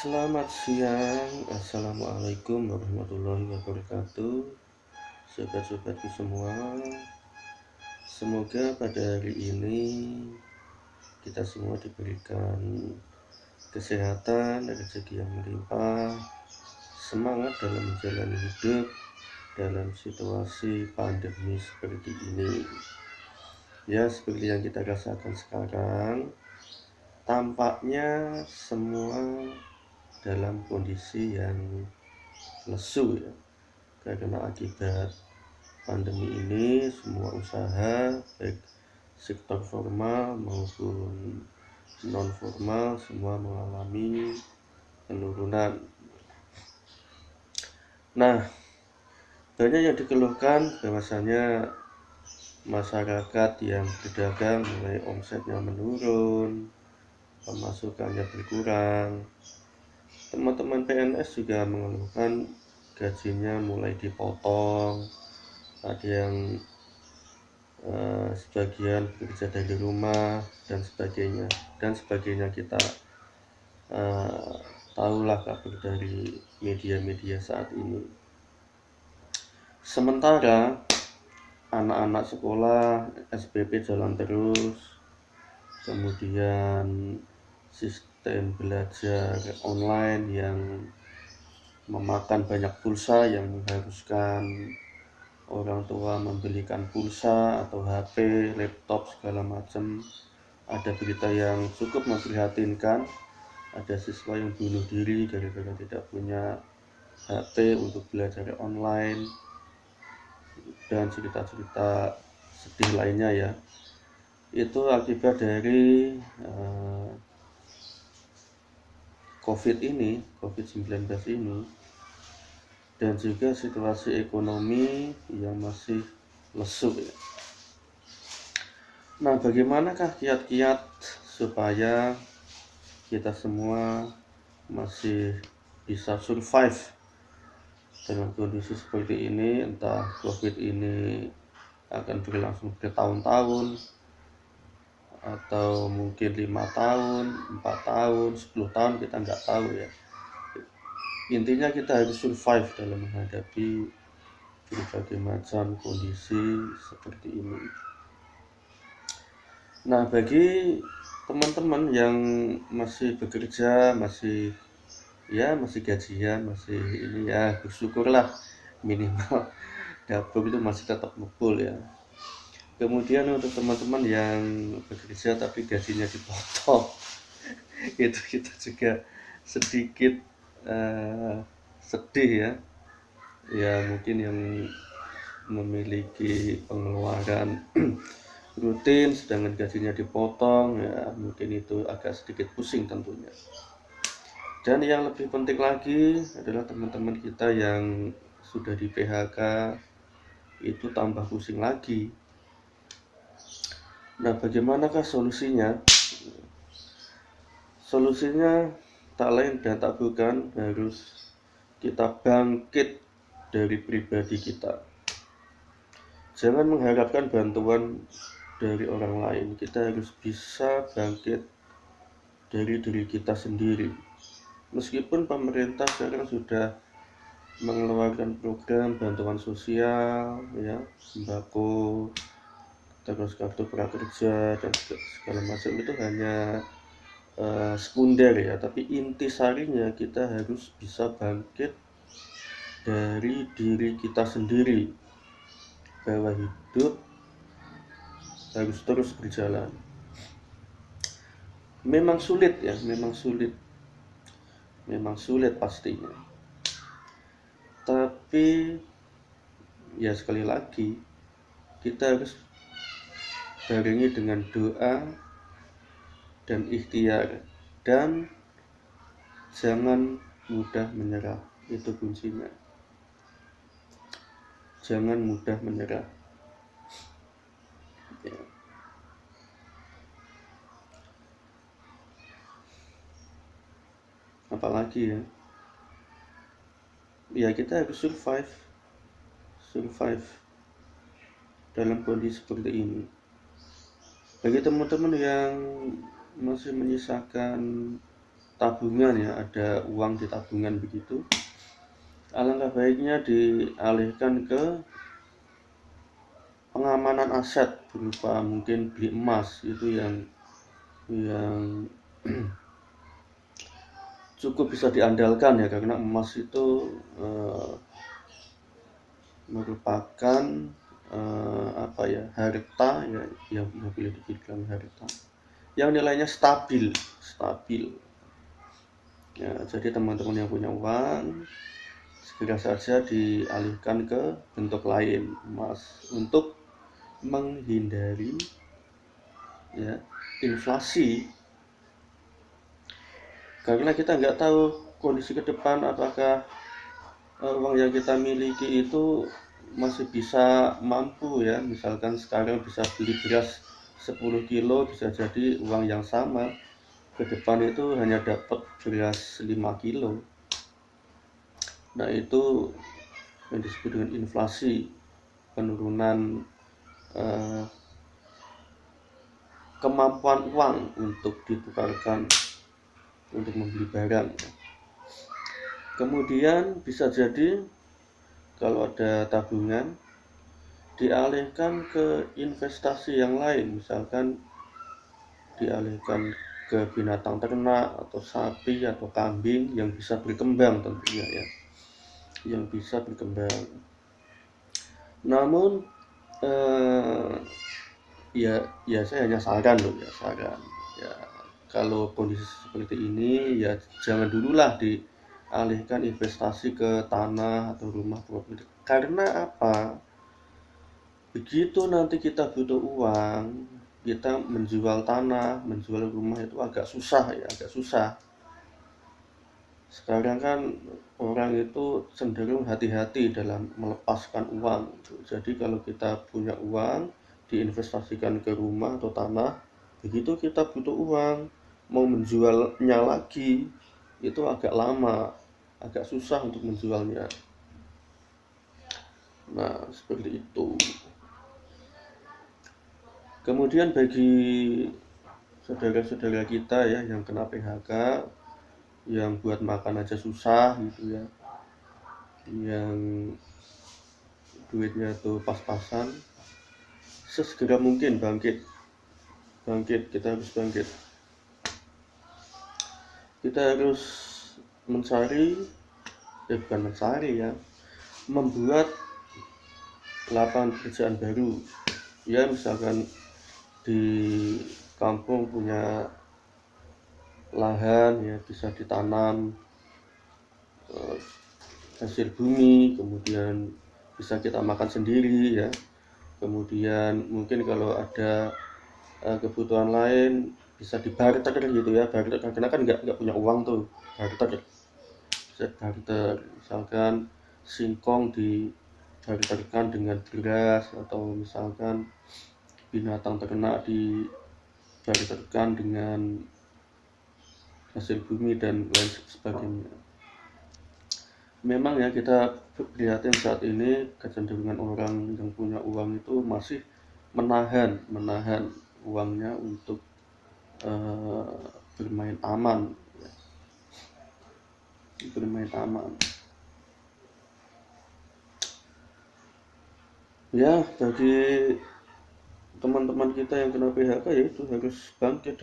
Selamat siang, Assalamualaikum warahmatullahi wabarakatuh. Sobat-sobatku semua, semoga pada hari ini kita semua diberikan kesehatan, rezeki yang melimpah, semangat dalam menjalani hidup dalam situasi pandemi seperti ini. Ya, seperti yang kita rasakan sekarang, tampaknya semua dalam kondisi yang lesu ya, karena akibat pandemi ini semua usaha baik sektor formal maupun non formal semua mengalami penurunan. Nah, banyak yang dikeluhkan bahwasanya masyarakat yang berdagang mulai omsetnya menurun, pemasukannya berkurang. Teman-teman PNS juga mengeluhkan gajinya mulai dipotong, ada yang sebagian bekerja dari rumah dan sebagainya. Kita tahulah kabar dari media-media saat ini. Sementara anak-anak sekolah SPP jalan terus, kemudian sistem belajar online yang memakan banyak pulsa yang mengharuskan orang tua membelikan pulsa atau HP, laptop segala macam. Ada berita yang cukup memprihatinkan, ada siswa yang bunuh diri gara-gara tidak punya HP untuk belajar online, dan cerita-cerita sedih lainnya ya. Itu akibat dari COVID-19 ini, dan juga situasi ekonomi yang masih lesu ya. Nah, bagaimanakah kiat-kiat supaya kita semua masih bisa survive dengan kondisi seperti ini? Entah COVID ini akan berlangsung bertahun-tahun, atau mungkin 5 tahun, 4 tahun, 10 tahun, kita nggak tahu ya. Intinya kita harus survive dalam menghadapi berbagai macam kondisi seperti ini. Nah, bagi teman-teman yang masih bekerja, masih gajian, masih ini ya, bersyukurlah minimal dapur itu masih tetap ngebul ya. Kemudian untuk teman-teman yang bekerja tapi gajinya dipotong, itu kita juga sedikit sedih ya. Ya, mungkin yang memiliki pengeluaran rutin sedangkan gajinya dipotong, ya mungkin itu agak sedikit pusing tentunya. Dan yang lebih penting lagi adalah teman-teman kita yang sudah di PHK, itu tambah pusing lagi. Nah, bagaimanakah solusinya? Solusinya tak lain dan tak bukan, harus kita bangkit dari pribadi kita. Jangan mengharapkan bantuan dari orang lain, kita harus bisa bangkit dari diri kita sendiri. Meskipun pemerintah sekarang sudah mengeluarkan program bantuan sosial ya, sembako, terus kartu prakerja dan segala macam, itu hanya sekunder ya, tapi intisarinya kita harus bisa bangkit dari diri kita sendiri, bahwa hidup harus terus berjalan. Memang sulit ya, memang sulit pastinya, tapi ya sekali lagi kita harus barengi dengan doa dan ikhtiar, dan jangan mudah menyerah. Itu kuncinya, jangan mudah menyerah ya. Apalagi ya kita harus survive dalam kondisi seperti ini. Bagi teman-teman yang masih menyisakan tabungan ya, ada uang di tabungan begitu, alangkah baiknya dialihkan ke pengamanan aset berupa mungkin beli emas, itu yang cukup bisa diandalkan ya, karena emas itu merupakan apa ya, harta ya, yang boleh dibilang harta yang nilainya stabil ya. Jadi teman-teman yang punya uang segera saja dialihkan ke bentuk lain, emas, untuk menghindari ya inflasi, karena kita nggak tahu kondisi ke depan apakah uang yang kita miliki itu masih bisa mampu ya. Misalkan sekarang bisa beli beras 10 kilo, bisa jadi uang yang sama ke depan itu hanya dapat beras 5 kilo. Nah, itu yang disebut dengan inflasi, penurunan kemampuan uang untuk ditukarkan untuk membeli barang. Kemudian bisa jadi kalau ada tabungan dialihkan ke investasi yang lain, misalkan dialihkan ke binatang ternak atau sapi atau kambing yang bisa berkembang tentunya ya, yang bisa berkembang. Namun ya saya hanya saran ya, kalau kondisi seperti ini ya jangan dululah dialihkan investasi ke tanah atau rumah properti. Karena apa? Begitu nanti kita butuh uang, kita menjual tanah, menjual rumah itu agak susah ya, agak susah. Sekarang kan orang itu cenderung hati-hati dalam melepaskan uang. Jadi kalau kita punya uang, diinvestasikan ke rumah atau tanah, begitu kita butuh uang, mau menjualnya lagi, itu agak lama, agak susah untuk menjualnya. Nah, seperti itu. Kemudian bagi saudara-saudara kita ya yang kena PHK, yang buat makan aja susah gitu ya, yang duitnya tuh pas-pasan, sesegera mungkin bangkit, kita harus bangkit. Kita harus membuat lapangan pekerjaan baru ya. Misalkan di kampung punya lahan ya, bisa ditanam hasil bumi, kemudian bisa kita makan sendiri ya. Kemudian mungkin kalau ada kebutuhan lain bisa dibarter gitu ya, barter, karena kan nggak punya uang tuh, barter, bisa barter. Misalkan singkong dibarterkan dengan beras, atau misalkan binatang ternak dibarterkan dengan hasil bumi dan lain sebagainya. Memang ya kita prihatin saat ini kecenderungan orang yang punya uang itu masih menahan uangnya untuk bermain aman ya. Bagi teman-teman kita yang kena PHK ya itu harus bangkit